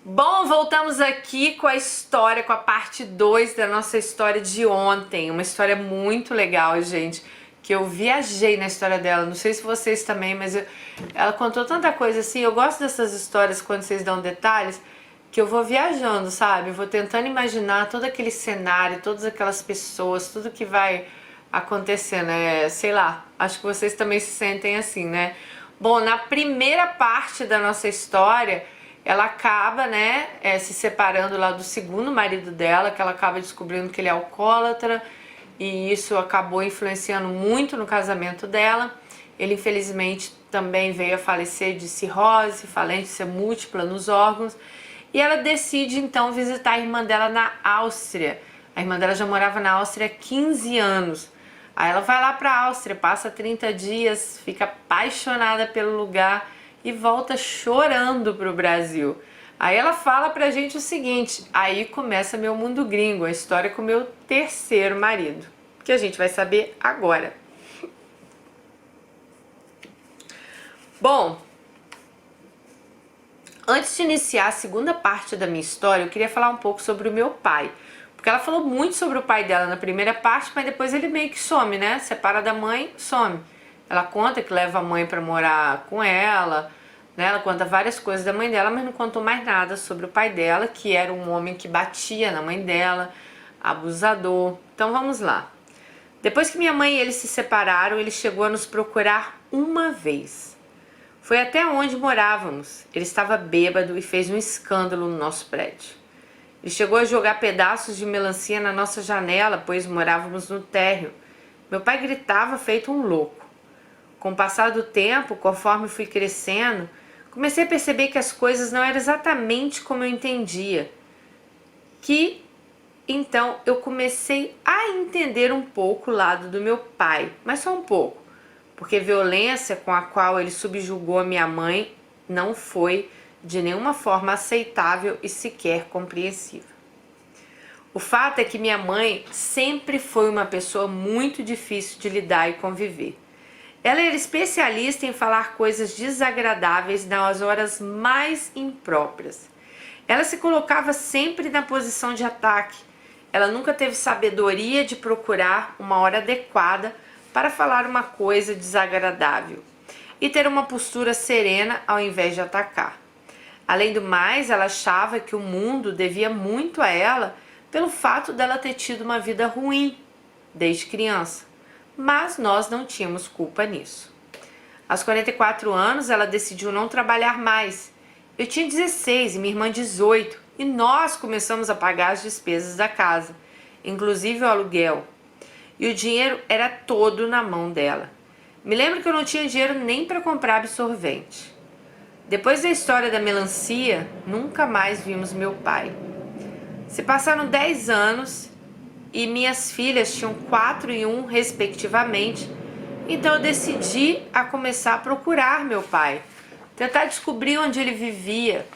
Bom, voltamos aqui com a história, com a parte 2 da nossa história de ontem. Uma história muito legal, gente, que eu viajei na história dela. Não sei se vocês também, mas ela contou tanta coisa assim. Eu gosto dessas histórias quando vocês dão detalhes, que eu vou viajando, sabe? Eu vou tentando imaginar todo aquele cenário, todas aquelas pessoas, tudo que vai acontecer, né? Sei lá, acho que vocês também se sentem assim, né? Bom, na primeira parte da nossa história, ela acaba, né, se separando lá do segundo marido dela, que ela acaba descobrindo que ele é alcoólatra, e isso acabou influenciando muito no casamento dela. Ele infelizmente também veio a falecer de cirrose, falência múltipla nos órgãos, e ela decide então visitar a irmã dela na Áustria. A irmã dela já morava na Áustria há 15 anos. Aí ela vai lá para a Áustria, passa 30 dias, fica apaixonada pelo lugar e volta chorando pro Brasil. Aí ela fala pra gente o seguinte: aí começa meu mundo gringo, a história com meu terceiro marido, que a gente vai saber agora. Bom, antes de iniciar a segunda parte da minha história, eu queria falar um pouco sobre o meu pai. Porque ela falou muito sobre o pai dela na primeira parte, mas depois ele meio que some, né? Separa da mãe, some. Ela conta que leva a mãe pra morar com ela, né? Ela conta várias coisas da mãe dela, mas não contou mais nada sobre o pai dela, que era um homem que batia na mãe dela, abusador. Então vamos lá. Depois que minha mãe e ele se separaram, ele chegou a nos procurar uma vez. Foi até onde morávamos. Ele estava bêbado e fez um escândalo no nosso prédio. Ele chegou a jogar pedaços de melancia na nossa janela, pois morávamos no térreo. Meu pai gritava feito um louco. Com o passar do tempo, conforme fui crescendo, comecei a perceber que as coisas não eram exatamente como eu entendia. Então eu comecei a entender um pouco o lado do meu pai, mas só um pouco, porque a violência com a qual ele subjugou a minha mãe não foi de nenhuma forma aceitável e sequer compreensível. O fato é que minha mãe sempre foi uma pessoa muito difícil de lidar e conviver. Ela era especialista em falar coisas desagradáveis nas horas mais impróprias. Ela se colocava sempre na posição de ataque. Ela nunca teve sabedoria de procurar uma hora adequada para falar uma coisa desagradável e ter uma postura serena ao invés de atacar. Além do mais, ela achava que o mundo devia muito a ela pelo fato dela ter tido uma vida ruim desde criança, mas nós não tínhamos culpa nisso. Aos 44 anos, ela decidiu não trabalhar mais. Eu tinha 16 e minha irmã 18, e nós começamos a pagar as despesas da casa, inclusive o aluguel. E o dinheiro era todo na mão dela. Me lembro que eu não tinha dinheiro nem para comprar absorvente. Depois da história da melancia, nunca mais vimos meu pai. Se passaram 10 anos e minhas filhas tinham 4 e 1 respectivamente, então eu decidi a começar a procurar meu pai, tentar descobrir onde ele vivia.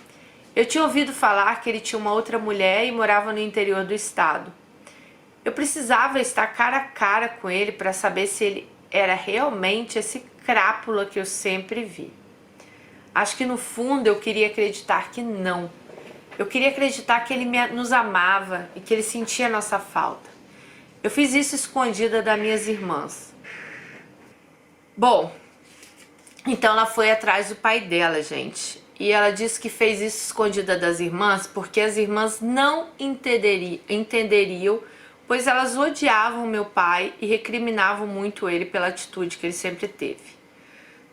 Eu tinha ouvido falar que ele tinha uma outra mulher e morava no interior do estado. Eu precisava estar cara a cara com ele para saber se ele era realmente esse crápula que eu sempre vi. Acho que no fundo eu queria acreditar que não. Eu queria acreditar que ele nos amava e que ele sentia a nossa falta. Eu fiz isso escondida das minhas irmãs. Bom, então ela foi atrás do pai dela, gente. E ela disse que fez isso escondida das irmãs porque as irmãs não entenderiam, pois elas odiavam meu pai e recriminavam muito ele pela atitude que ele sempre teve.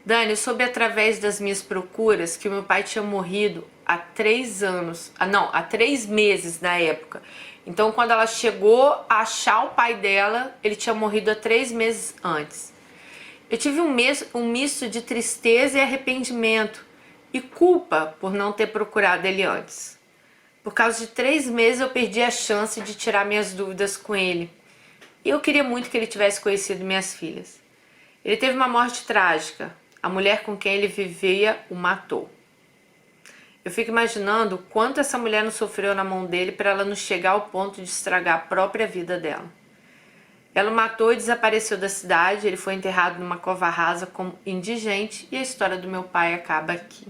Dani, eu soube através das minhas procuras que meu pai tinha morrido há 3 anos, há 3 meses na época. Então quando ela chegou a achar o pai dela, ele tinha morrido há 3 meses antes. Eu tive um misto de tristeza e arrependimento e culpa por não ter procurado ele antes. Por causa de 3 meses eu perdi a chance de tirar minhas dúvidas com ele. E eu queria muito que ele tivesse conhecido minhas filhas. Ele teve uma morte trágica. A mulher com quem ele vivia o matou. Eu fico imaginando o quanto essa mulher não sofreu na mão dele para ela não chegar ao ponto de estragar a própria vida dela. Ela o matou e desapareceu da cidade. Ele foi enterrado numa cova rasa como indigente e a história do meu pai acaba aqui.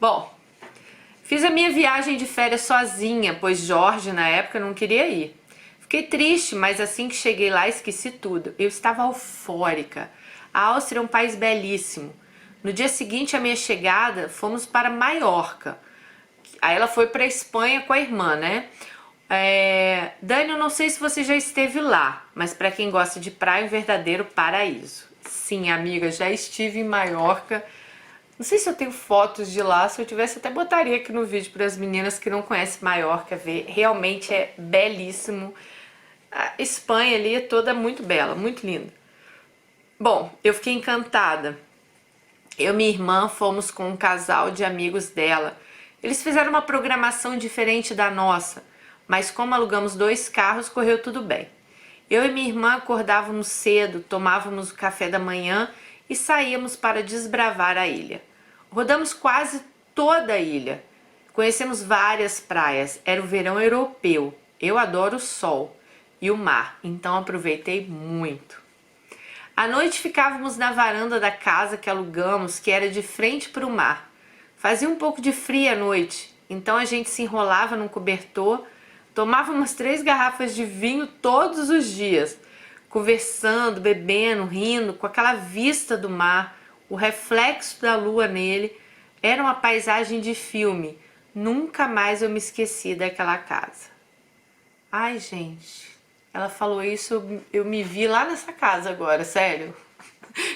Bom, fiz a minha viagem de férias sozinha, pois Jorge na época não queria ir. Fiquei triste, mas assim que cheguei lá esqueci tudo. Eu estava eufórica. A Áustria é um país belíssimo. No dia seguinte à minha chegada, fomos para Maiorca. Aí ela foi para a Espanha com a irmã, né? Dani, eu não sei se você já esteve lá, mas para quem gosta de praia, é um verdadeiro paraíso. Sim, amiga, já estive em Maiorca. Não sei se eu tenho fotos de lá, se eu tivesse até botaria aqui no vídeo para as meninas que não conhecem Maiorca ver. Realmente é belíssimo. A Espanha ali é toda muito bela, muito linda. Bom, eu fiquei encantada. Eu e minha irmã fomos com um casal de amigos dela. Eles fizeram uma programação diferente da nossa, mas como alugamos 2 carros, correu tudo bem. Eu e minha irmã acordávamos cedo, tomávamos o café da manhã e saíamos para desbravar a ilha. Rodamos quase toda a ilha. Conhecemos várias praias. Era o verão europeu. Eu adoro o sol e o mar, então aproveitei muito. À noite ficávamos na varanda da casa que alugamos, que era de frente para o mar. Fazia um pouco de frio à noite, então a gente se enrolava num cobertor, tomava umas 3 garrafas de vinho todos os dias, conversando, bebendo, rindo, com aquela vista do mar, o reflexo da lua nele. Era uma paisagem de filme. Nunca mais eu me esqueci daquela casa. Ai, gente, ela falou isso, eu me vi lá nessa casa agora, sério.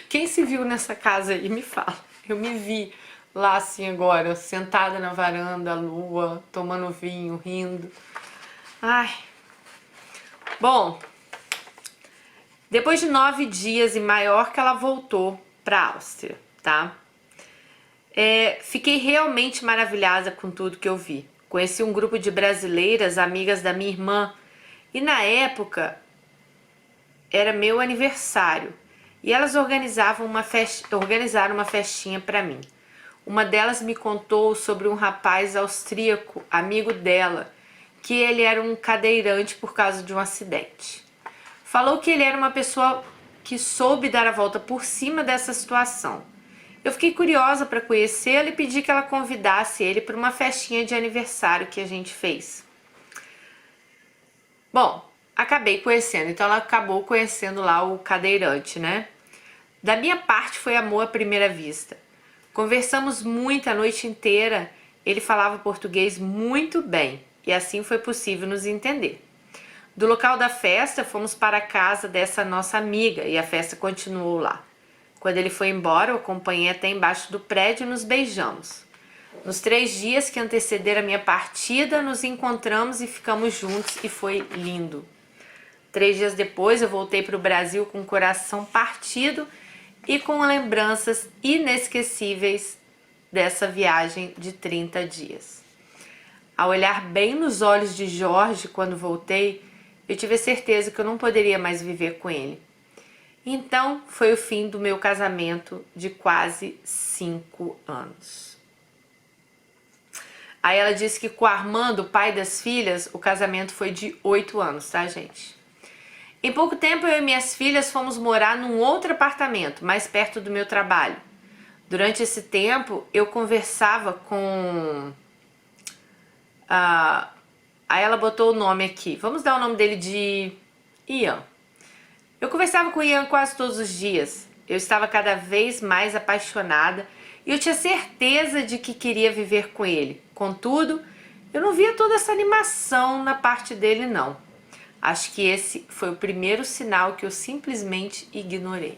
Quem se viu nessa casa aí, me fala. Eu me vi lá assim agora, sentada na varanda, a lua, tomando vinho, rindo. Ai. Bom, depois de 9 dias em Maiorca, ela voltou para a Áustria, tá? Fiquei realmente maravilhada com tudo que eu vi. Conheci um grupo de brasileiras, amigas da minha irmã, e na época era meu aniversário e elas organizaram uma festinha para mim. Uma delas me contou sobre um rapaz austríaco, amigo dela, que ele era um cadeirante por causa de um acidente. Falou que ele era uma pessoa que soube dar a volta por cima dessa situação. Eu fiquei curiosa para conhecê-lo e pedi que ela convidasse ele para uma festinha de aniversário que a gente fez. Bom, acabei conhecendo, então ela acabou conhecendo lá o cadeirante, né? Da minha parte foi amor à primeira vista. Conversamos muito a noite inteira, ele falava português muito bem e assim foi possível nos entender. Do local da festa, fomos para a casa dessa nossa amiga e a festa continuou lá. Quando ele foi embora, eu acompanhei até embaixo do prédio e nos beijamos. Nos 3 dias que antecederam a minha partida, nos encontramos e ficamos juntos e foi lindo. 3 dias depois, eu voltei para o Brasil com o coração partido e com lembranças inesquecíveis dessa viagem de 30 dias. Ao olhar bem nos olhos de Jorge quando voltei, eu tive a certeza que eu não poderia mais viver com ele. Então, foi o fim do meu casamento de quase 5 anos. Aí ela disse que com o Armando, pai das filhas, o casamento foi de 8 anos, tá, gente? Em pouco tempo, eu e minhas filhas fomos morar num outro apartamento, mais perto do meu trabalho. Durante esse tempo, eu conversava com... Aí ela botou o nome aqui. Vamos dar o nome dele de Ian. Eu conversava com o Ian quase todos os dias. Eu estava cada vez mais apaixonada e eu tinha certeza de que queria viver com ele. Contudo, eu não via toda essa animação na parte dele, não. Acho que esse foi o primeiro sinal que eu simplesmente ignorei.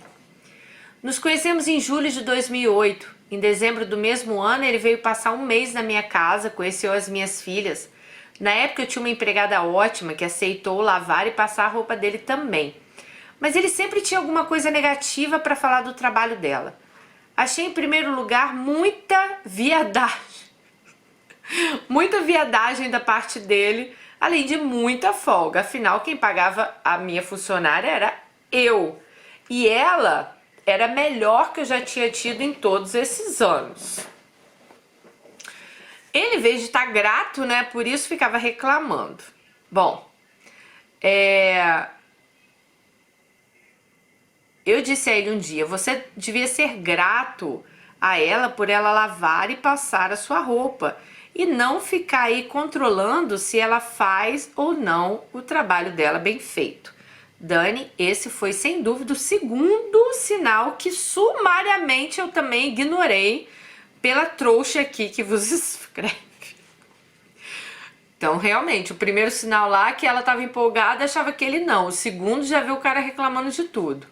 Nos conhecemos em julho de 2008. Em dezembro do mesmo ano, ele veio passar um mês na minha casa, conheceu as minhas filhas. Na época eu tinha uma empregada ótima que aceitou lavar e passar a roupa dele também. Mas ele sempre tinha alguma coisa negativa para falar do trabalho dela. Achei em primeiro lugar muita viadagem. Muita viadagem da parte dele, além de muita folga. Afinal, quem pagava a minha funcionária era eu. E ela era a melhor que eu já tinha tido em todos esses anos. Ele, em vez de estar grato, né, por isso ficava reclamando. Bom, eu disse a ele um dia, você devia ser grato a ela por ela lavar e passar a sua roupa e não ficar aí controlando se ela faz ou não o trabalho dela bem feito. Dani, esse foi sem dúvida o segundo sinal que sumariamente eu também ignorei pela trouxa aqui que vos escreve. Então, realmente, o primeiro sinal lá que ela estava empolgada, achava que ele não. O segundo já viu o cara reclamando de tudo.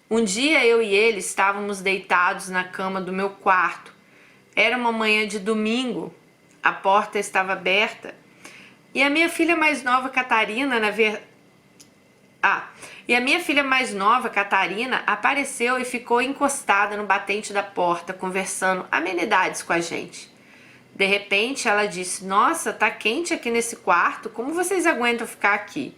Um dia eu e ele estávamos deitados na cama do meu quarto. Era uma manhã de domingo, a porta estava aberta e a minha filha mais nova, Catarina, apareceu e ficou encostada no batente da porta, conversando amenidades com a gente. De repente ela disse: "Nossa, tá quente aqui nesse quarto, como vocês aguentam ficar aqui?"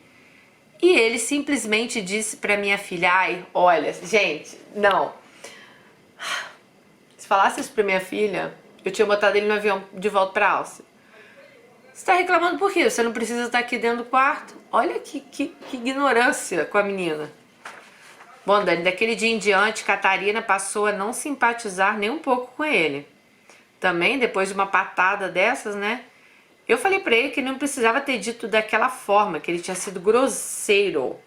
E ele simplesmente disse pra minha filha: "Ai, olha, gente, não. Se falasse isso pra minha filha, eu tinha botado ele no avião de volta pra Áustria. Você tá reclamando por quê? Você não precisa estar aqui dentro do quarto?" Olha que ignorância com a menina. Bom, Dani, daquele dia em diante, Catarina passou a não simpatizar nem um pouco com ele. Também, depois de uma patada dessas, né? Eu falei pra ele que não precisava ter dito daquela forma, que ele tinha sido grosseiro.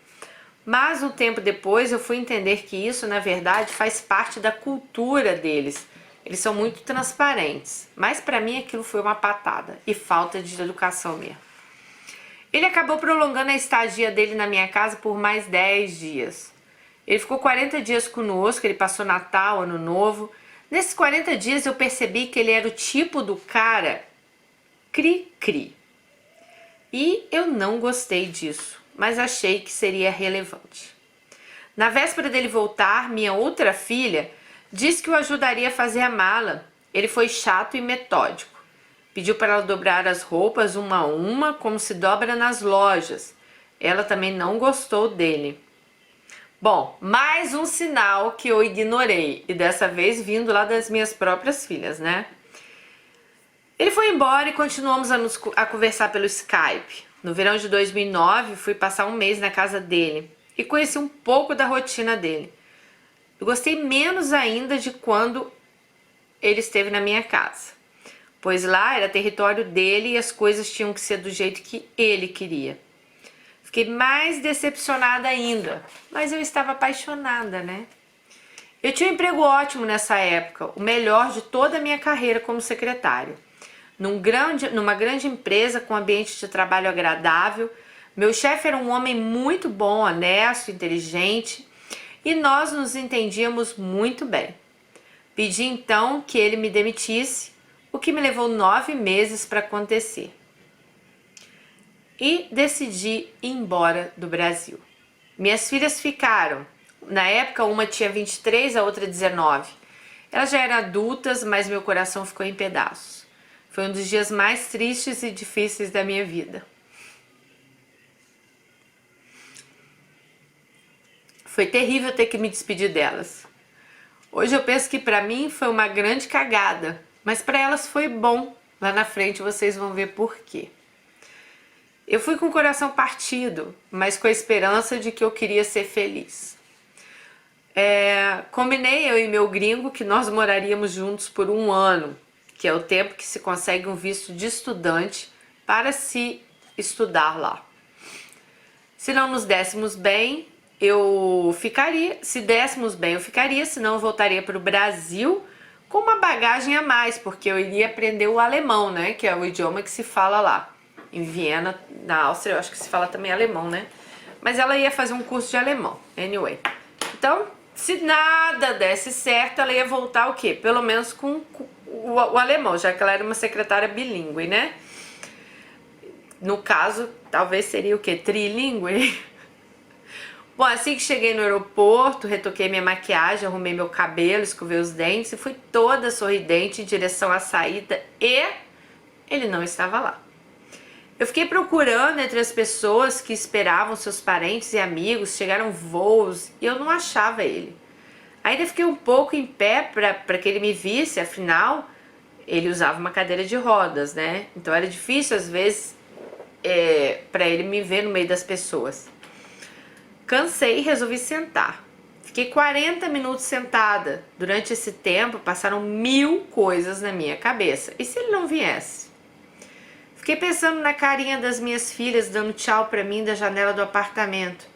Mas um tempo depois eu fui entender que isso, na verdade, faz parte da cultura deles. Eles são muito transparentes. Mas pra mim aquilo foi uma patada e falta de educação mesmo. Ele acabou prolongando a estadia dele na minha casa por mais 10 dias. Ele ficou 40 dias conosco, ele passou Natal, Ano Novo. Nesses 40 dias eu percebi que ele era o tipo do cara cri-cri. E eu não gostei disso, mas achei que seria relevante. Na véspera dele voltar, minha outra filha disse que o ajudaria a fazer a mala. Ele foi chato e metódico. Pediu para ela dobrar as roupas uma a uma, como se dobra nas lojas. Ela também não gostou dele. Bom, mais um sinal que eu ignorei, e dessa vez vindo lá das minhas próprias filhas, né? Ele foi embora e continuamos a conversar pelo Skype. No verão de 2009, fui passar um mês na casa dele e conheci um pouco da rotina dele. Eu gostei menos ainda de quando ele esteve na minha casa, pois lá era território dele e as coisas tinham que ser do jeito que ele queria. Fiquei mais decepcionada ainda, mas eu estava apaixonada, né? Eu tinha um emprego ótimo nessa época, o melhor de toda a minha carreira como secretária. Numa grande empresa com ambiente de trabalho agradável. Meu chefe era um homem muito bom, honesto, inteligente e nós nos entendíamos muito bem. Pedi então que ele me demitisse, o que me levou 9 meses para acontecer. E decidi ir embora do Brasil. Minhas filhas ficaram. Na época, uma tinha 23, a outra 19. Elas já eram adultas, mas meu coração ficou em pedaços. Foi um dos dias mais tristes e difíceis da minha vida. Foi terrível ter que me despedir delas. Hoje eu penso que pra mim foi uma grande cagada, mas pra elas foi bom. Lá na frente vocês vão ver por quê. Eu fui com o coração partido, mas com a esperança de que eu queria ser feliz. Combinei eu e meu gringo que nós moraríamos juntos por 1 ano, que é o tempo que se consegue um visto de estudante para se estudar lá. Se não nos dessemos bem, eu ficaria. Se dessemos bem, eu ficaria, senão eu voltaria para o Brasil com uma bagagem a mais, porque eu iria aprender o alemão, né? Que é o idioma que se fala lá. Em Viena, na Áustria, eu acho que se fala também alemão, né? Mas ela ia fazer um curso de alemão, anyway. Então, se nada desse certo, ela ia voltar o quê? Pelo menos com o alemão, já que ela era uma secretária bilíngue, né? No caso, talvez seria o quê? Trilingue? Bom, assim que cheguei no aeroporto, retoquei minha maquiagem, arrumei meu cabelo, escovei os dentes e fui toda sorridente em direção à saída e ele não estava lá. Eu fiquei procurando entre as pessoas que esperavam seus parentes e amigos, chegaram voos e eu não achava ele. Ainda fiquei um pouco em pé para que ele me visse, afinal, ele usava uma cadeira de rodas, né? Então era difícil às vezes para ele me ver no meio das pessoas. Cansei e resolvi sentar. Fiquei 40 minutos sentada. Durante esse tempo passaram 1000 coisas na minha cabeça. E se ele não viesse? Fiquei pensando na carinha das minhas filhas dando tchau pra mim da janela do apartamento.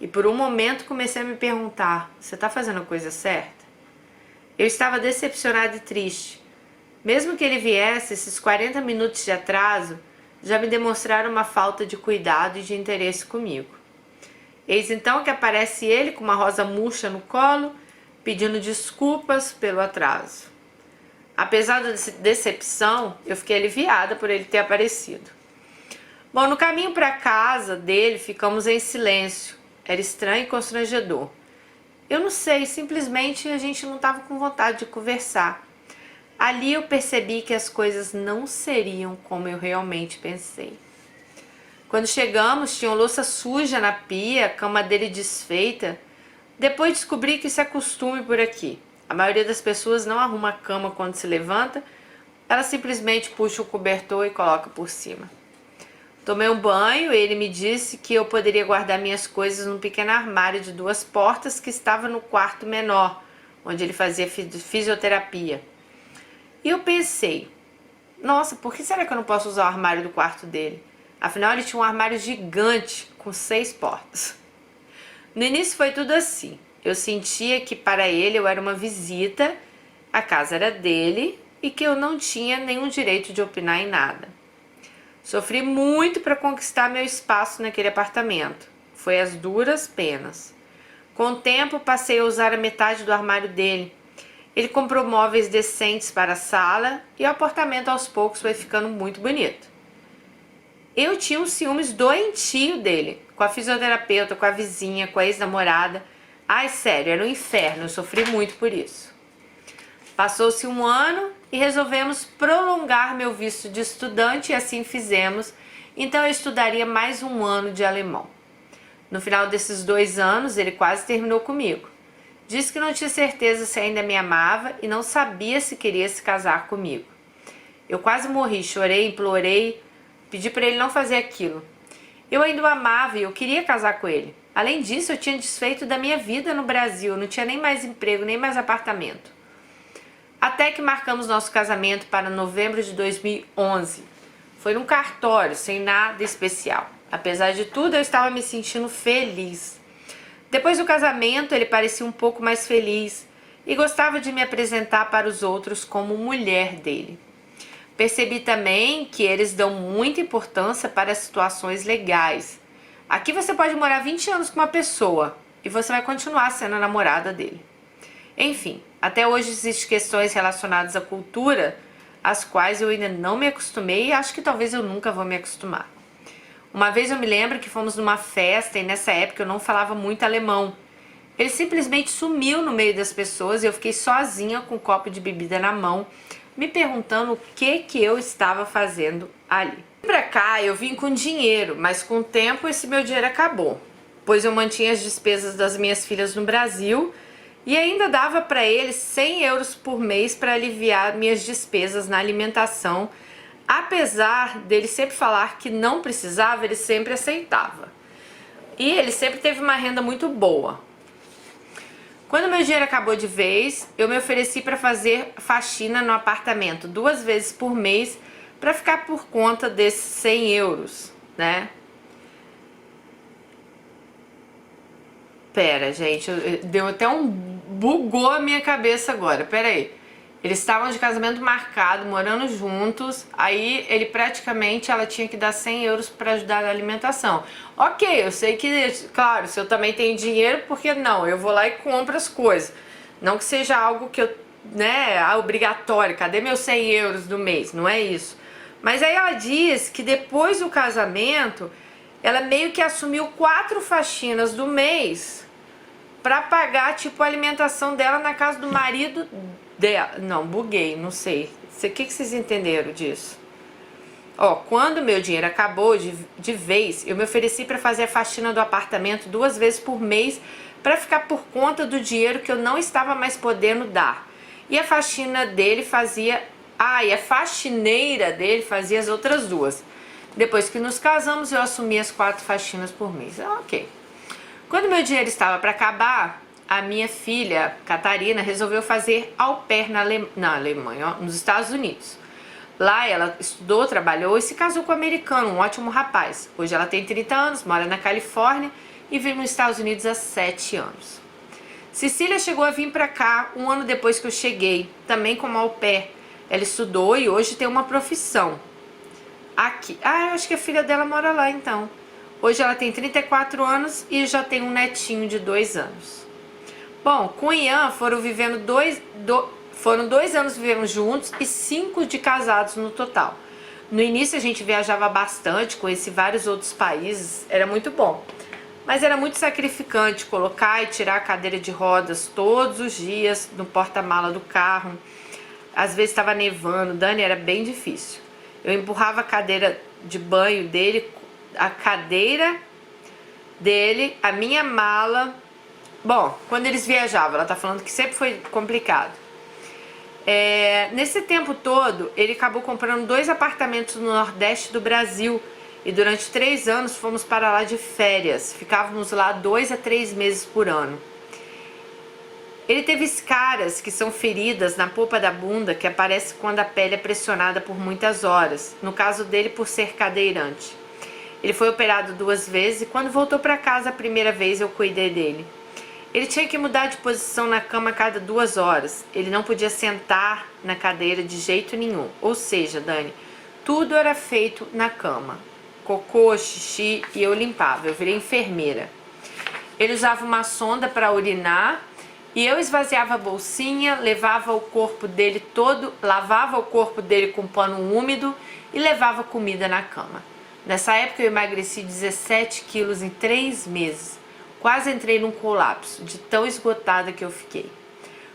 E por um momento comecei a me perguntar, você tá fazendo a coisa certa? Eu estava decepcionada e triste. Mesmo que ele viesse, esses 40 minutos de atraso já me demonstraram uma falta de cuidado e de interesse comigo. Eis então que aparece ele com uma rosa murcha no colo, pedindo desculpas pelo atraso. Apesar da decepção, eu fiquei aliviada por ele ter aparecido. Bom, no caminho para casa dele ficamos em silêncio. Era estranho e constrangedor. Eu não sei, simplesmente a gente não estava com vontade de conversar. Ali eu percebi que as coisas não seriam como eu realmente pensei. Quando chegamos, tinha louça suja na pia, cama dele desfeita. Depois descobri que isso é costume por aqui. A maioria das pessoas não arruma a cama quando se levanta, ela simplesmente puxa o cobertor e coloca por cima. Tomei um banho e ele me disse que eu poderia guardar minhas coisas num pequeno armário de 2 portas que estava no quarto menor, onde ele fazia fisioterapia. E eu pensei, nossa, por que será que eu não posso usar o armário do quarto dele? Afinal, ele tinha um armário gigante com 6 portas. No início foi tudo assim. Eu sentia que para ele eu era uma visita, a casa era dele e que eu não tinha nenhum direito de opinar em nada. Sofri muito para conquistar meu espaço naquele apartamento. Foi às duras penas. Com o tempo, passei a usar a metade do armário dele. Ele comprou móveis decentes para a sala e o apartamento aos poucos foi ficando muito bonito. Eu tinha uns ciúmes doentio dele, com a fisioterapeuta, com a vizinha, com a ex-namorada. Ai, sério, era um inferno, eu sofri muito por isso. Passou-se um ano e resolvemos prolongar meu visto de estudante e assim fizemos, então eu estudaria mais um ano de alemão. No final desses 2 anos, ele quase terminou comigo. Disse que não tinha certeza se ainda me amava e não sabia se queria se casar comigo. Eu quase morri, chorei, implorei, pedi para ele não fazer aquilo. Eu ainda o amava e eu queria casar com ele. Além disso, eu tinha desfeito da minha vida no Brasil, não tinha nem mais emprego, nem mais apartamento. Até que marcamos nosso casamento para novembro de 2011. Foi num cartório, sem nada especial. Apesar de tudo, eu estava me sentindo feliz. Depois do casamento, ele parecia um pouco mais feliz e gostava de me apresentar para os outros como mulher dele. Percebi também que eles dão muita importância para as situações legais. Aqui você pode morar 20 anos com uma pessoa e você vai continuar sendo a namorada dele. Enfim, até hoje existem questões relacionadas à cultura, às quais eu ainda não me acostumei e acho que talvez eu nunca vou me acostumar. Uma vez eu me lembro que fomos numa festa e nessa época eu não falava muito alemão. Ele simplesmente sumiu no meio das pessoas e eu fiquei sozinha com um copo de bebida na mão, me perguntando o que eu estava fazendo ali. Pra cá eu vim com dinheiro, mas com o tempo esse meu dinheiro acabou, pois eu mantinha as despesas das minhas filhas no Brasil e ainda dava para ele 100 euros por mês para aliviar minhas despesas na alimentação. Apesar dele sempre falar que não precisava, ele sempre aceitava. E ele sempre teve uma renda muito boa. Quando meu dinheiro acabou de vez, eu me ofereci para fazer faxina no apartamento 2 vezes por mês para ficar por conta desses 100 euros, né? Pera, gente, deu até bugou a minha cabeça agora, pera aí. Eles estavam de casamento marcado, morando juntos, aí ela tinha que dar 100 euros para ajudar na alimentação. Ok, eu sei que, claro, se eu também tenho dinheiro, por que não? Eu vou lá e compro as coisas. Não que seja algo que eu, né, obrigatório, cadê meus 100 euros do mês? Não é isso. Mas aí ela diz que depois do casamento, ela meio que assumiu 4 faxinas do mês para pagar, tipo, a alimentação dela na casa do marido dela. Não, buguei, não sei. O que vocês entenderam disso? Ó, quando meu dinheiro acabou de vez, eu me ofereci para fazer a faxina do apartamento 2 vezes por mês para ficar por conta do dinheiro que eu não estava mais podendo dar. E a faxina dele fazia... e a faxineira dele fazia as outras 2. Depois que nos casamos, eu assumi as 4 faxinas por mês. Ok. Quando meu dinheiro estava para acabar, a minha filha, Catarina, resolveu fazer au pair na Alemanha, ó, nos Estados Unidos. Lá ela estudou, trabalhou e se casou com um americano, um ótimo rapaz. Hoje ela tem 30 anos, mora na Califórnia e vive nos Estados Unidos há 7 anos. Cecília chegou a vir para cá um ano depois que eu cheguei, também como au pair. Ela estudou e hoje tem uma profissão. Aqui. Ah, eu acho que a filha dela mora lá então. Hoje ela tem 34 anos e já tem um netinho de 2 anos. Bom, com o Ian foram 2 anos vivendo juntos e 5 de casados no total. No início a gente viajava bastante, conheci vários outros países, era muito bom. Mas era muito sacrificante colocar e tirar a cadeira de rodas todos os dias no porta-mala do carro. Às vezes estava nevando, Dani, era bem difícil. Eu empurrava a cadeira de banho dele, a minha mala. Bom, quando eles viajavam, ela tá falando que sempre foi complicado. Nesse tempo todo, ele acabou comprando 2 apartamentos no Nordeste do Brasil e durante 3 anos fomos para lá de férias. Ficávamos lá 2 a 3 meses por ano. Ele teve escaras, que são feridas na polpa da bunda, que aparece quando a pele é pressionada por muitas horas. No caso dele, por ser cadeirante. Ele foi operado 2 vezes e quando voltou para casa a primeira vez eu cuidei dele. Ele tinha que mudar de posição na cama a cada 2 horas. Ele não podia sentar na cadeira de jeito nenhum. Ou seja, Dani, tudo era feito na cama. Cocô, xixi e eu limpava. Eu virei enfermeira. Ele usava uma sonda para urinar e eu esvaziava a bolsinha, lavava o corpo dele com pano úmido e levava comida na cama. Nessa época eu emagreci 17 quilos em 3 meses. Quase entrei num colapso, de tão esgotada que eu fiquei.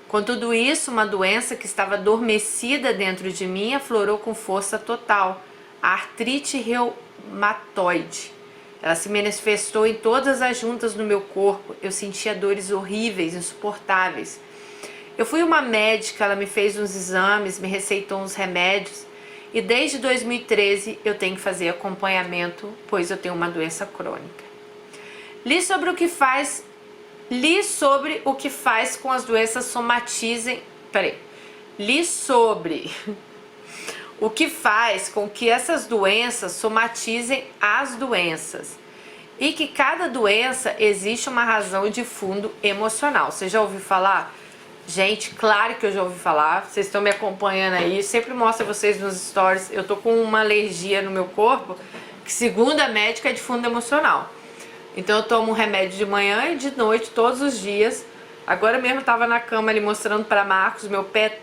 Com tudo isso, uma doença que estava adormecida dentro de mim aflorou com força total, a artrite reumatoide. Ela se manifestou em todas as juntas do meu corpo, eu sentia dores horríveis, insuportáveis. Eu fui uma médica, ela me fez uns exames, me receitou uns remédios e desde 2013 eu tenho que fazer acompanhamento, pois eu tenho uma doença crônica. Li sobre o que faz com as doenças Li sobre o que faz com que essas doenças somatizem as doenças. E que cada doença existe uma razão de fundo emocional. Você já ouviu falar? Gente, claro que eu já ouvi falar. Vocês estão me acompanhando aí. Sempre mostro a vocês nos stories. Eu tô com uma alergia no meu corpo que, segundo a médica, é de fundo emocional. Então eu tomo um remédio de manhã e de noite, todos os dias. Agora mesmo eu tava na cama ali mostrando para Marcos, meu pé,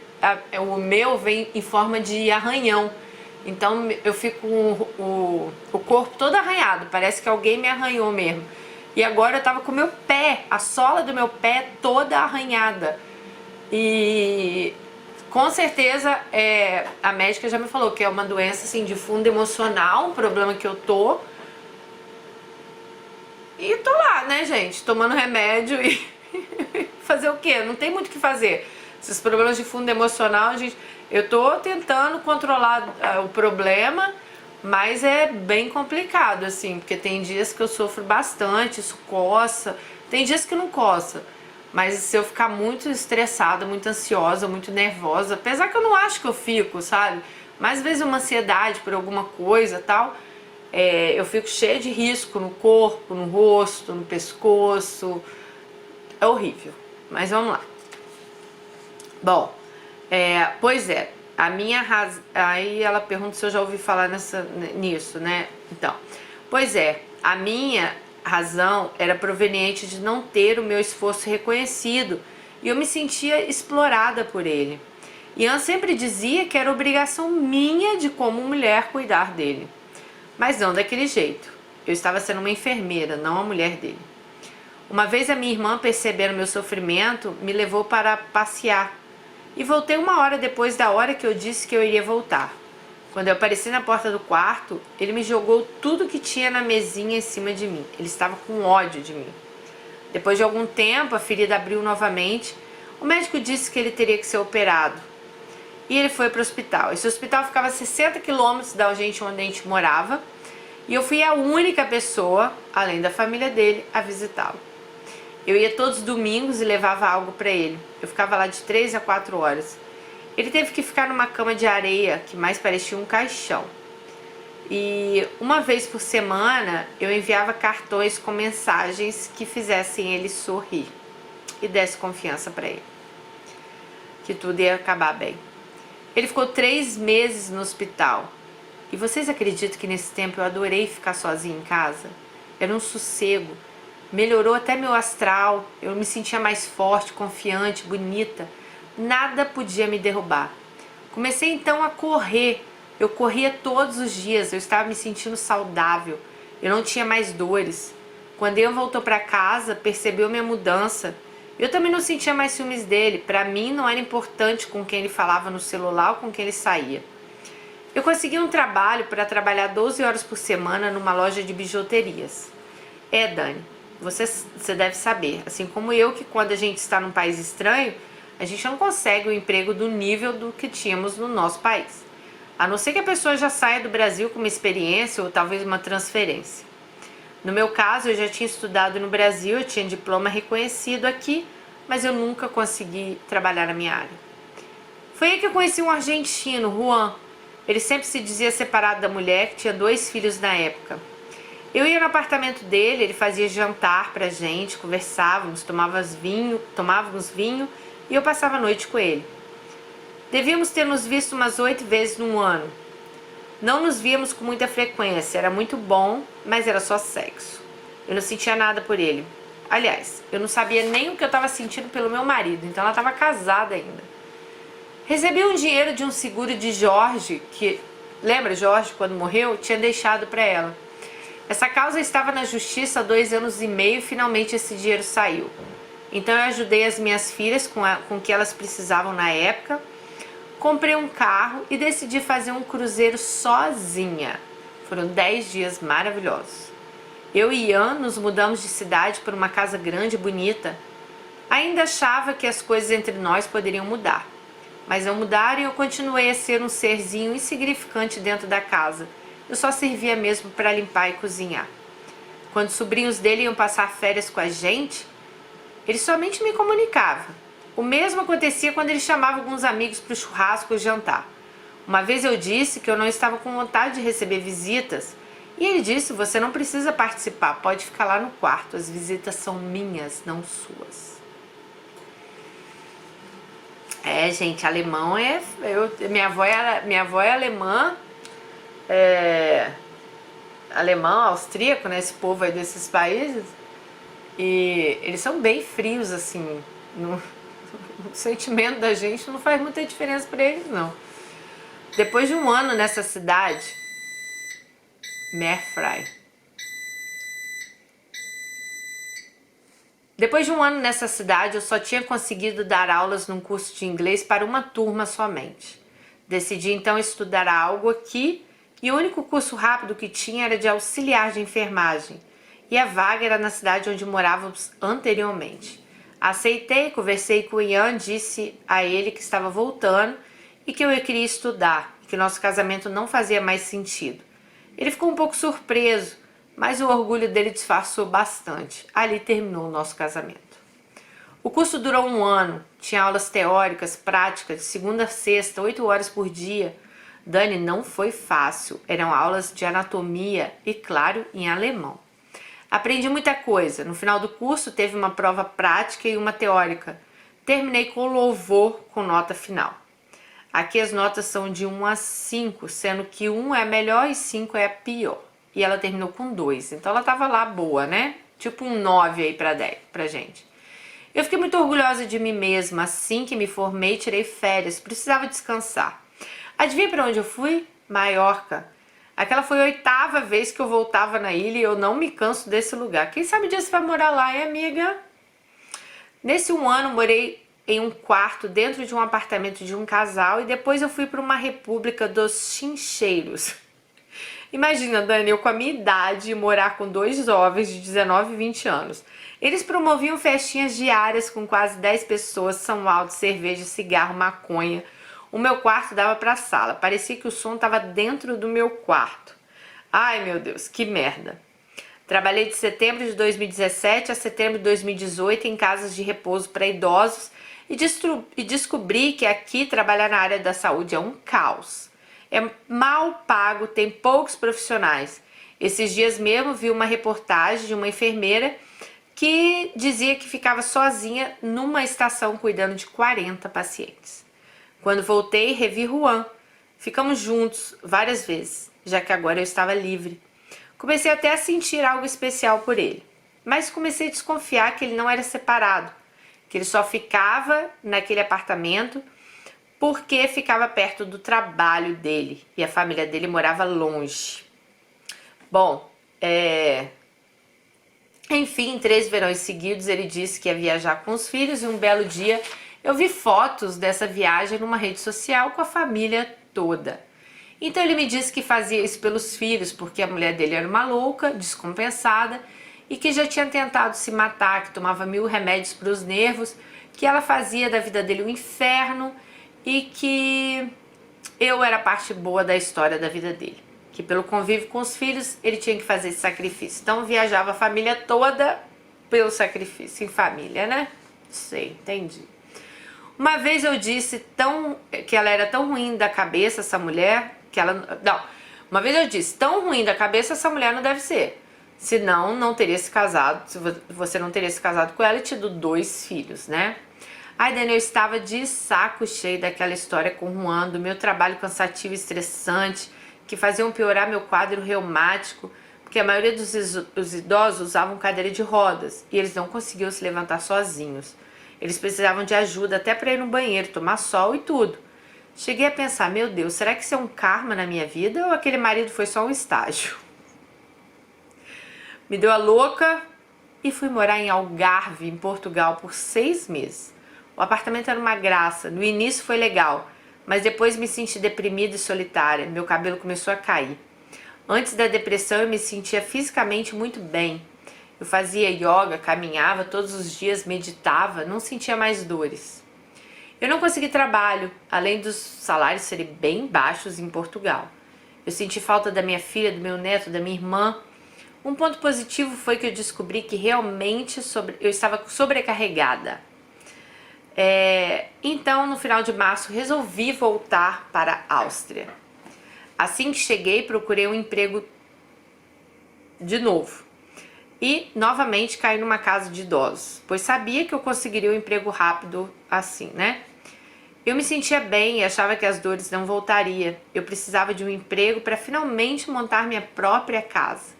o meu vem em forma de arranhão. Então eu fico com o corpo todo arranhado, parece que alguém me arranhou mesmo. E agora eu tava com o meu pé, a sola do meu pé toda arranhada. E com certeza a médica já me falou que é uma doença assim, de fundo emocional, um problema que eu tô. E tô lá, né, gente, tomando remédio e fazer o quê? Não tem muito o que fazer. Esses problemas de fundo emocional, gente, eu tô tentando controlar o problema, mas é bem complicado, assim, porque tem dias que eu sofro bastante, isso coça, tem dias que não coça, mas se eu ficar muito estressada, muito ansiosa, muito nervosa, apesar que eu não acho que eu fico, sabe? Mas às vezes uma ansiedade por alguma coisa e tal, eu fico cheia de risco no corpo, no rosto, no pescoço. É horrível, mas vamos lá. Bom, aí ela pergunta se eu já ouvi falar nisso, né? Então, a minha razão era proveniente de não ter o meu esforço reconhecido e eu me sentia explorada por ele. Ian sempre dizia que era obrigação minha de como mulher cuidar dele. Mas não daquele jeito. Eu estava sendo uma enfermeira, não a mulher dele. Uma vez a minha irmã, percebendo meu sofrimento, me levou para passear. E voltei 1 hora depois da hora que eu disse que eu iria voltar. Quando eu apareci na porta do quarto, ele me jogou tudo que tinha na mesinha em cima de mim. Ele estava com ódio de mim. Depois de algum tempo, a ferida abriu novamente. O médico disse que ele teria que ser operado. E ele foi para o hospital. Esse hospital ficava a 60 quilômetros da gente onde a gente morava. E eu fui a única pessoa, além da família dele, a visitá-lo. Eu ia todos os domingos e levava algo para ele. Eu ficava lá de 3 a 4 horas. Ele teve que ficar numa cama de areia que mais parecia um caixão. E uma vez por semana eu enviava cartões com mensagens que fizessem ele sorrir e desse confiança para ele, que tudo ia acabar bem. Ele ficou 3 meses no hospital. E vocês acreditam que nesse tempo eu adorei ficar sozinha em casa? Era um sossego. Melhorou até meu astral. Eu me sentia mais forte, confiante, bonita. Nada podia me derrubar. Comecei então a correr. Eu corria todos os dias. Eu estava me sentindo saudável. Eu não tinha mais dores. Quando eu voltou para casa, percebeu minha mudança. Eu também não sentia mais ciúmes dele. Para mim não era importante com quem ele falava no celular ou com quem ele saía. Eu consegui um trabalho para trabalhar 12 horas por semana numa loja de bijuterias. Dani, você deve saber, assim como eu, que quando a gente está num país estranho, a gente não consegue o emprego do nível do que tínhamos no nosso país. A não ser que a pessoa já saia do Brasil com uma experiência ou talvez uma transferência. No meu caso, eu já tinha estudado no Brasil, eu tinha diploma reconhecido aqui, mas eu nunca consegui trabalhar na minha área. Foi aí que eu conheci um argentino, Juan. Ele sempre se dizia separado da mulher, que tinha 2 filhos na época. Eu ia no apartamento dele, ele fazia jantar pra gente, conversávamos, tomávamos vinho e eu passava a noite com ele. Devíamos ter nos visto umas 8 vezes num ano. Não nos víamos com muita frequência, era muito bom, mas era só sexo. Eu não sentia nada por ele. Aliás, eu não sabia nem o que eu estava sentindo pelo meu marido, então ela estava casada ainda. Recebi um dinheiro de um seguro de Jorge, que, lembra Jorge, quando morreu, tinha deixado para ela. Essa causa estava na justiça há 2 anos e meio e finalmente esse dinheiro saiu. Então eu ajudei as minhas filhas com o que elas precisavam na época, comprei um carro e decidi fazer um cruzeiro sozinha. Foram 10 dias maravilhosos. Eu e Ian nos mudamos de cidade para uma casa grande e bonita. Ainda achava que as coisas entre nós poderiam mudar. Mas não mudaram e eu continuei a ser um serzinho insignificante dentro da casa. Eu só servia mesmo para limpar e cozinhar. Quando os sobrinhos dele iam passar férias com a gente, ele somente me comunicava. O mesmo acontecia quando ele chamava alguns amigos para o churrasco ou jantar. Uma vez eu disse que eu não estava com vontade de receber visitas e ele disse: você não precisa participar, pode ficar lá no quarto, as visitas são minhas, não suas. Gente, alemão minha avó é alemã, alemão, austríaco, né? Esse povo aí desses países. E eles são bem frios, assim. O sentimento da gente não faz muita diferença para eles, não. Depois de um ano nessa cidade, Depois de um ano nessa cidade, eu só tinha conseguido dar aulas num curso de inglês para uma turma somente. Decidi então estudar algo aqui e o único curso rápido que tinha era de auxiliar de enfermagem. E a vaga era na cidade onde morávamos anteriormente. Aceitei, conversei com o Ian, disse a ele que estava voltando e que eu queria estudar, que nosso casamento não fazia mais sentido. Ele ficou um pouco surpreso, mas o orgulho dele disfarçou bastante. Ali terminou o nosso casamento. O curso durou 1 ano, tinha aulas teóricas, práticas, de segunda a sexta, 8 horas por dia. Dani, não foi fácil, eram aulas de anatomia e, claro, em alemão. Aprendi muita coisa. No final do curso teve uma prova prática e uma teórica. Terminei com louvor com nota final. Aqui as notas são de 1 a 5, sendo que 1 é a melhor e 5 é a pior. E ela terminou com 2, então ela tava lá boa, né? Tipo um 9 aí pra gente. Eu fiquei muito orgulhosa de mim mesma. Assim que me formei, tirei férias, precisava descansar. Adivinha pra onde eu fui? Maiorca. Aquela foi a 8ª vez que eu voltava na ilha e eu não me canso desse lugar. Quem sabe um dia você vai morar lá, hein, amiga? Nesse 1 ano, morei em um quarto dentro de um apartamento de um casal e depois eu fui para uma república dos chincheiros. Imagina, Dani, eu com a minha idade morar com 2 jovens de 19 e 20 anos. Eles promoviam festinhas diárias com quase 10 pessoas, São Alto, cerveja, cigarro, maconha. O meu quarto dava para a sala, parecia que o som estava dentro do meu quarto. Ai, meu Deus, que merda. Trabalhei de setembro de 2017 a setembro de 2018 em casas de repouso para idosos e descobri que aqui trabalhar na área da saúde é um caos. É mal pago, tem poucos profissionais. Esses dias mesmo vi uma reportagem de uma enfermeira que dizia que ficava sozinha numa estação cuidando de 40 pacientes. Quando voltei, revi Juan. Ficamos juntos várias vezes, já que agora eu estava livre. Comecei até a sentir algo especial por ele, mas comecei a desconfiar que ele não era separado, que ele só ficava naquele apartamento porque ficava perto do trabalho dele e a família dele morava longe. Bom, enfim, em 3 verões seguidos ele disse que ia viajar com os filhos e um belo dia eu vi fotos dessa viagem numa rede social com a família toda. Então ele me disse que fazia isso pelos filhos, porque a mulher dele era uma louca, descompensada, e que já tinha tentado se matar, que tomava 1000 remédios para os nervos, que ela fazia da vida dele um inferno e que eu era a parte boa da história da vida dele. Que pelo convívio com os filhos ele tinha que fazer esse sacrifício. Então viajava a família toda pelo sacrifício, em família, né? Sei, entendi. Uma vez eu disse que ela era tão ruim da cabeça, essa mulher, uma vez eu disse, tão ruim da cabeça essa mulher não deve ser. Senão não teria se casado, você não teria se casado com ela e tido 2 filhos, né? Ai, Dani, eu estava de saco cheio daquela história com o Juan, do meu trabalho cansativo e estressante, que faziam piorar meu quadro reumático, porque a maioria dos idosos usavam cadeira de rodas e eles não conseguiam se levantar sozinhos. Eles precisavam de ajuda até para ir no banheiro, tomar sol e tudo. Cheguei a pensar, meu Deus, será que isso é um karma na minha vida ou aquele marido foi só um estágio? Me deu a louca e fui morar em Algarve, em Portugal, por 6 meses. O apartamento era uma graça, no início foi legal, mas depois me senti deprimida e solitária, meu cabelo começou a cair. Antes da depressão eu me sentia fisicamente muito bem. Eu fazia yoga, caminhava todos os dias, meditava, não sentia mais dores. Eu não consegui trabalho, além dos salários serem bem baixos em Portugal. Eu senti falta da minha filha, do meu neto, da minha irmã. Um ponto positivo foi que eu descobri que realmente eu estava sobrecarregada. Então, no final de março, resolvi voltar para a Áustria. Assim que cheguei, procurei um emprego de novo. E, novamente, caí numa casa de idosos, pois sabia que eu conseguiria um emprego rápido assim, né? Eu me sentia bem e achava que as dores não voltariam. Eu precisava de um emprego para finalmente montar minha própria casa.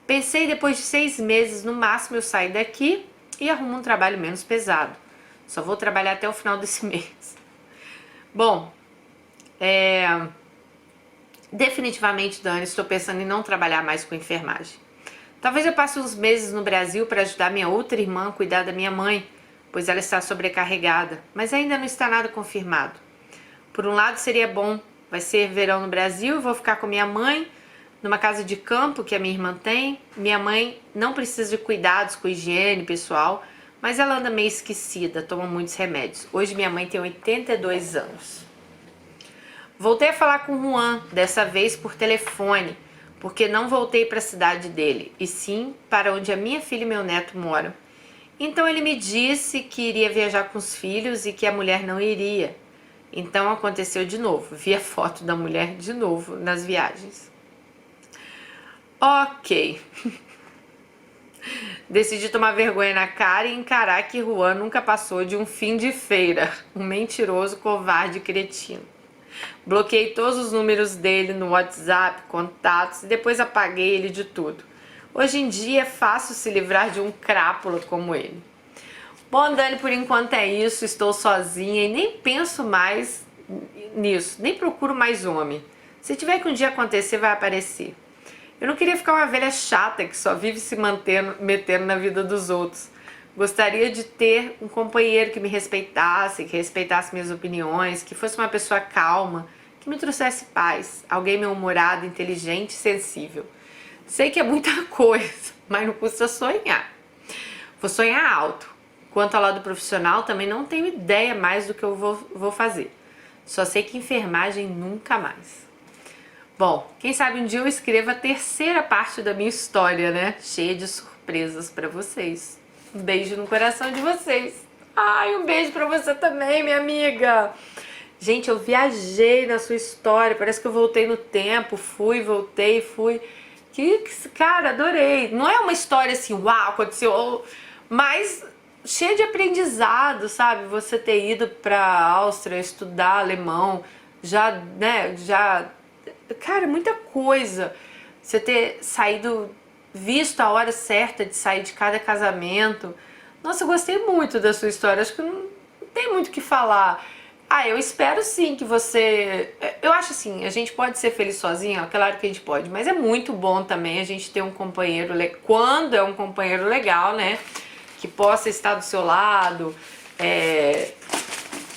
Pensei, depois de 6 meses, no máximo eu sair daqui e arrumo um trabalho menos pesado. Só vou trabalhar até o final desse mês. Bom, definitivamente, Dani, estou pensando em não trabalhar mais com enfermagem. Talvez eu passe uns meses no Brasil para ajudar minha outra irmã a cuidar da minha mãe, pois ela está sobrecarregada, mas ainda não está nada confirmado. Por um lado seria bom, vai ser verão no Brasil, vou ficar com minha mãe numa casa de campo que a minha irmã tem. Minha mãe não precisa de cuidados com higiene pessoal, mas ela anda meio esquecida, toma muitos remédios. Hoje minha mãe tem 82 anos. Voltei a falar com o Juan, dessa vez por telefone, porque não voltei para a cidade dele, e sim para onde a minha filha e meu neto moram. Então ele me disse que iria viajar com os filhos e que a mulher não iria. Então aconteceu de novo, vi a foto da mulher de novo nas viagens. Ok. Decidi tomar vergonha na cara e encarar que Juan nunca passou de um fim de feira, um mentiroso, covarde e cretino. Bloqueei todos os números dele no WhatsApp, contatos e depois apaguei ele de tudo. Hoje em dia é fácil se livrar de um crápula como ele. Bom, Dani, por enquanto é isso, estou sozinha e nem penso mais nisso, nem procuro mais homem. Se tiver que um dia acontecer, vai aparecer. Eu não queria ficar uma velha chata que só vive se metendo na vida dos outros. Gostaria de ter um companheiro que me respeitasse, que respeitasse minhas opiniões, que fosse uma pessoa calma, que me trouxesse paz, alguém bem-humorado, inteligente e sensível. Sei que é muita coisa, mas não custa sonhar. Vou sonhar alto. Quanto ao lado profissional, também não tenho ideia mais do que eu vou fazer. Só sei que enfermagem nunca mais. Bom, quem sabe um dia eu escreva a terceira parte da minha história, né? Cheia de surpresas pra vocês. Um beijo no coração de vocês. Ai, um beijo pra você também, minha amiga. Gente, eu viajei na sua história, parece que eu voltei no tempo, fui, voltei, fui. Cara, adorei. Não é uma história assim, uau, aconteceu, mas cheia de aprendizado, sabe? Você ter ido pra Áustria estudar alemão, já, né, cara, muita coisa. Você ter saído, visto a hora certa de sair de cada casamento. Nossa, eu gostei muito da sua história. Acho que não tem muito o que falar. Ah, eu espero sim que você... Eu acho assim, a gente pode ser feliz sozinho, ó, claro que a gente pode, mas é muito bom também a gente ter um companheiro, quando é um companheiro legal, né? Que possa estar do seu lado,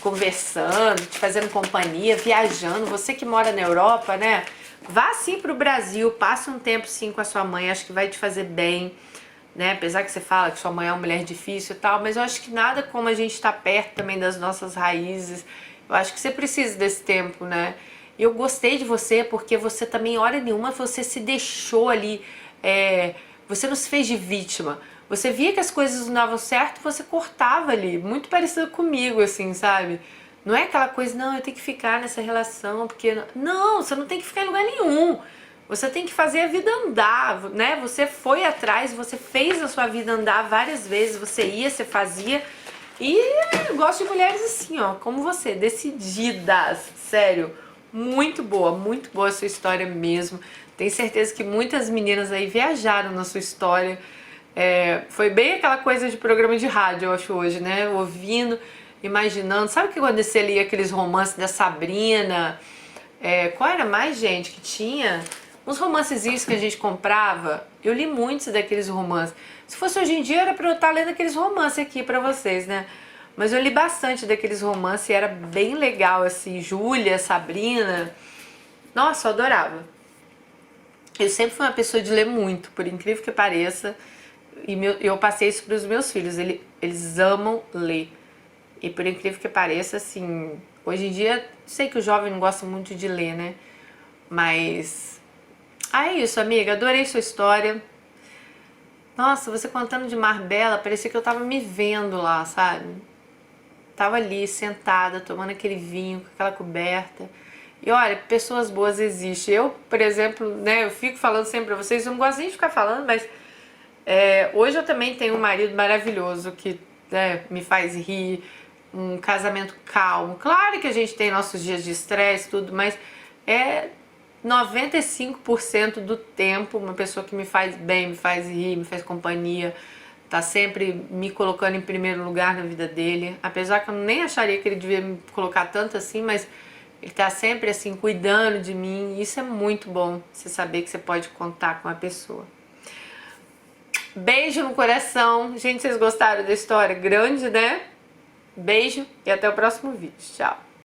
conversando, te fazendo companhia, viajando. Você que mora na Europa, né? Vá sim pro Brasil, passe um tempo sim com a sua mãe, acho que vai te fazer bem, né? Apesar que você fala que sua mãe é uma mulher difícil e tal, mas eu acho que nada como a gente estar perto também das nossas raízes. Eu acho que você precisa desse tempo, né? E eu gostei de você porque você também, hora nenhuma, você se deixou ali, você não se fez de vítima. Você via que as coisas não davam certo, você cortava ali, muito parecido comigo, assim, sabe? Não é aquela coisa, não, eu tenho que ficar nessa relação, porque... Não, você não tem que ficar em lugar nenhum. Você tem que fazer a vida andar, né? Você foi atrás, você fez a sua vida andar várias vezes, você ia, você fazia. E eu gosto de mulheres assim, ó, como você, decididas, sério. Muito boa a sua história mesmo. Tenho certeza que muitas meninas aí viajaram na sua história. Foi bem aquela coisa de programa de rádio, eu acho, hoje, né? Ouvindo, imaginando. Sabe o que quando você lia aqueles romances da Sabrina? Qual era mais, gente, que tinha? Uns romancezinhos que a gente comprava. Eu li muitos daqueles romances. Se fosse hoje em dia, era pra eu estar lendo aqueles romances aqui pra vocês, né? Mas eu li bastante daqueles romances e era bem legal, assim. Júlia, Sabrina. Nossa, eu adorava. Eu sempre fui uma pessoa de ler muito, por incrível que pareça. E eu passei isso para os meus filhos. Eles amam ler. E por incrível que pareça, assim... Hoje em dia, sei que o jovem não gosta muito de ler, né? Mas... é isso, amiga. Adorei sua história. Nossa, você contando de Marbella, parecia que eu tava me vendo lá, sabe? Tava ali, sentada, tomando aquele vinho, com aquela coberta. E olha, pessoas boas existem. Eu, por exemplo, né, eu fico falando sempre pra vocês, eu não gosto nem de ficar falando, mas hoje eu também tenho um marido maravilhoso que, né, me faz rir, um casamento calmo. Claro que a gente tem nossos dias de estresse, tudo, mas 95% do tempo uma pessoa que me faz bem, me faz rir, me faz companhia, tá sempre me colocando em primeiro lugar na vida dele, apesar que eu nem acharia que ele devia me colocar tanto assim, mas ele tá sempre assim cuidando de mim, e isso é muito bom, você saber que você pode contar com a pessoa. Beijo no coração, gente, vocês gostaram da história? Grande, né? Beijo e até o próximo vídeo, tchau!